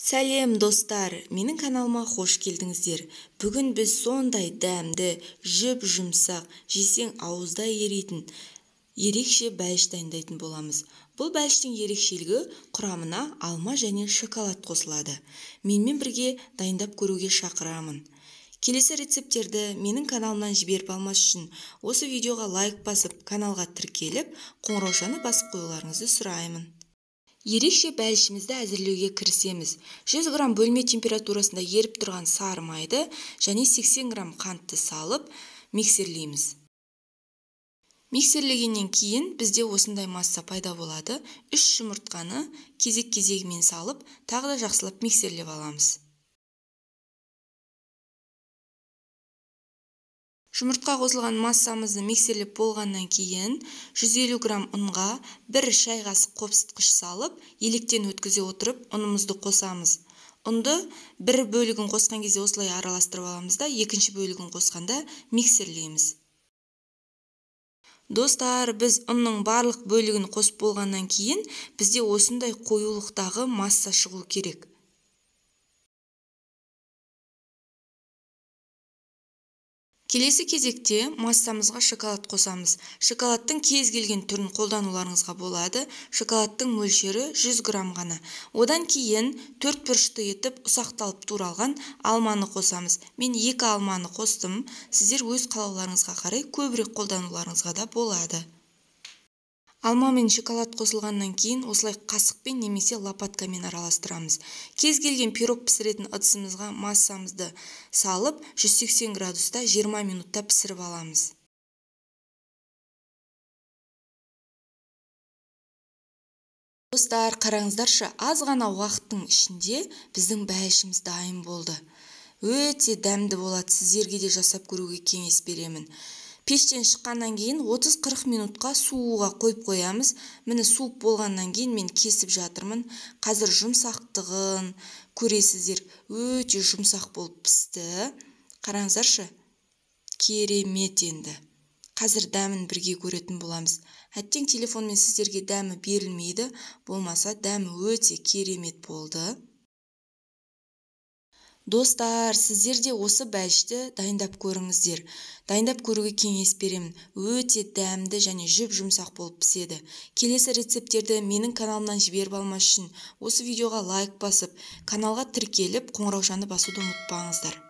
Сәлем достар, менің каналыма қош келдіңіздер. Бүгін біз сондай дәмді, жүп-жұмсақ, жесең ауызда еритін, ерекше бәліш дайындайтын боламыз. Бұл бәліштің ерекшелігі құрамына алма және шоколад қосылады. Менімен бірге дайындап көруге шақырамын. Келесі рецепттерді менің каналымнан жіберіп алмас үшін осы видеоға лайк басып, каналға тіркеліп, қоңыраушаны басып қоюларыңызды сұраймын. Ерекше бәлішімізді әзірлеуге кірісеміз. 100 грамм бөлме температурасында еріп тұрған сары майды және 80 грамм қантты салып миксерлейміз. Миксерлегеннен кейін бізде осындай масса пайда болады. 3 жұмыртқаны кезек-кезегімен салып, тағы да жақсылап миксерлеп аламыз. Жұмыртқа қосылған массамызды миксерлеп болғаннан кейін 150 грамм ұнға 1 шай қасық қопсытқыш салып, електен өткізе отырып, ұнымызды қосамыз. Ұнды бір бөлігін қосқан кезде осылай араластырып аламыз да, екінші бөлігін қосқанда миксерлейміз. Достар, біз ұнның барлық бөлігін қосып болғаннан кейін бізде осындай қоюлықтағы масса шығу керек. Келесі кезекте массамызға шоколад қосамыз. Шоколадтың кез келген түрін қолдануларыңызға болады. Шоколадтың мөлшері 100 грамм ғана. Одан кейін 4 бұрышты етіп ұсақталып туралған алманы қосамыз. Мен 2 алманы қостым. Сіздер өз қалауларыңызға қарай көбірек қолдануларыңызға да болады. Алма мен шоколад қосылғаннан кейін осылай қасықпен немесе лопаткамен араластырамыз. Кез келген пирог пісіретін ыдысымызға массамызды салып, 180 градуста 20 минутта пісіріп аламыз. Достар, қараңыздаршы, аз ғана уақыттың ішінде біздің бәлішіміз дайын болды. Өте дәмді болады, сіздерге де жасап көруге кеңес беремін. Пештен шыққаннан кейін 30-40 минутқа суыға қойып қоямыз. Міне суып болғаннан кейін мен кесіп жатырмын. Қазір жұмсақтығын көресіздер. Өте жұмсақ болып пісті. Қараңыздаршы, керемет енді. Қазір дәмін бірге көретін боламыз. Әттең телефонмен сіздерге дәмі берілмейді, болмаса дәмі өте керемет болды. Достар, сіздер де осы бәлішті дайындап көріңіздер. Дайындап көруге кеңес беремін. Өте дәмді және жүп-жұмсақ болып піседі. Келесі рецепттерді менің каналымнан жіберіп алмас үшін осы видеоға лайк басып, каналға тіркеліп, қоңыраушаны басуды ұмытпаңыздар.